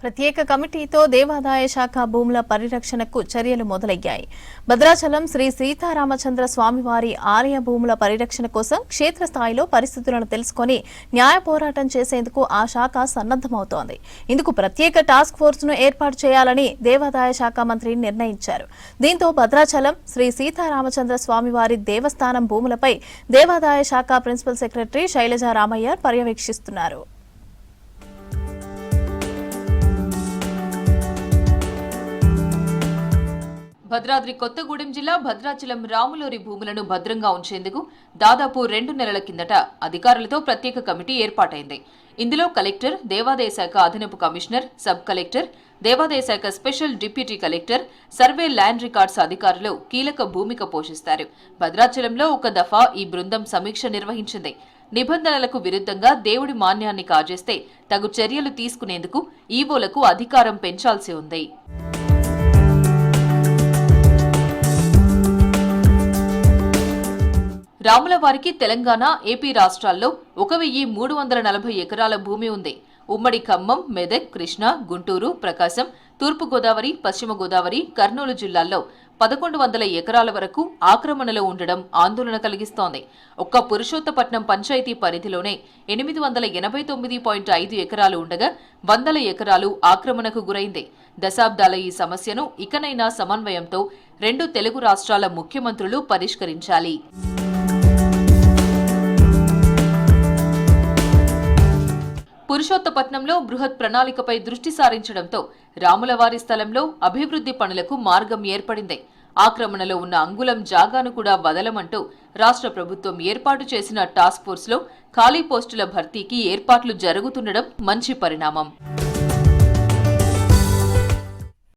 ప్రత్యేక కమిటీతో దేవాదాయ శాఖ భూముల పరిరక్షణకు చర్యలు మొదలయ్యాయి. భద్రాచలం శ్రీ సీతారామచంద్ర స్వామివారి ఆలయ భూముల పరిరక్షణ కోసం క్షేత్రస్థాయిలో పరిస్థితులను తెలుసుకుని న్యాయ పోరాటం చేసేందుకు ఆ శాఖ సన్నద్ధమవుతోంది. ఇందుకు ప్రత్యేక టాస్క్ ఫోర్స్ను ఏర్పాటు చేయాలని దేవాదాయ శాఖ మంత్రి నిర్ణయించారు. దీంతో భద్రాచలం శ్రీ సీతారామచంద్ర స్వామివారి దేవస్థానం భూములపై దేవాదాయ శాఖ ప్రిన్సిపల్ సెక్రటరీ శైలజా రామయ్య పర్యవేక్షిస్తున్నారు. భద్రాద్రి కొత్తగూడెం జిల్లా భద్రాచలం రాములోరి భూములను భద్రంగా ఉంచేందుకు దాదాపు 2 నెలల కిందట అధికారులతో ప్రత్యేక కమిటీ ఏర్పాటైంది. ఇందులో కలెక్టర్, దేవాదాయ శాఖ అదనపు కమిషనర్, సబ్ కలెక్టర్, దేవాదాయ శాఖ special deputy collector, survey land records అధికారులు కీలక భూమిక పోషిస్తారు. భద్రాచలంలో ఒక దఫా ఈ బృందం సమీక్ష నిర్వహించింది. నిబంధనలకు విరుద్ధంగా దేవుడి మాన్యాన్ని కాజేస్తే తగు చర్యలు తీసుకునేందుకు ఈవోలకు అధికారం పెంచాల్సి ఉంది. రాములవారికి తెలంగాణ, ఏపీ రాష్ట్రాల్లో 1340 ఎకరాల భూమి ఉంది. ఉమ్మడి ఖమ్మం, మెదక్, కృష్ణా, గుంటూరు, ప్రకాశం, తూర్పు గోదావరి, పశ్చిమ గోదావరి, కర్నూలు జిల్లాల్లో 1100 ఎకరాల వరకు ఆక్రమణలో ఉండడం ఆందోళన కలిగిస్తోంది. ఒక్క పురుషోత్తపట్నం పంచాయతీ పరిధిలోనే 889.5 ఎకరాలు ఉండగా 100 ఎకరాలు ఆక్రమణకు గురైంది. దశాబ్దాల ఈ సమస్యను ఇకనైనా సమన్వయంతో 2 తెలుగు రాష్ట్రాల ముఖ్యమంత్రులు పరిష్కరించాలి. పురుషోత్తపట్నంలో బృహత్ ప్రణాళికపై దృష్టి సారించడంతో రాములవారి స్థలంలో అభివృద్ధి పనులకు మార్గం ఏర్పడింది. ఆక్రమణలో ఉన్న అంగుళం జాగాను కూడా వదలమంటూ రాష్ట్ర ప్రభుత్వం ఏర్పాటు చేసిన టాస్క్ ఫోర్స్లో ఖాళీ పోస్టుల భర్తీకి ఏర్పాట్లు జరుగుతుండడం మంచి పరిణామం.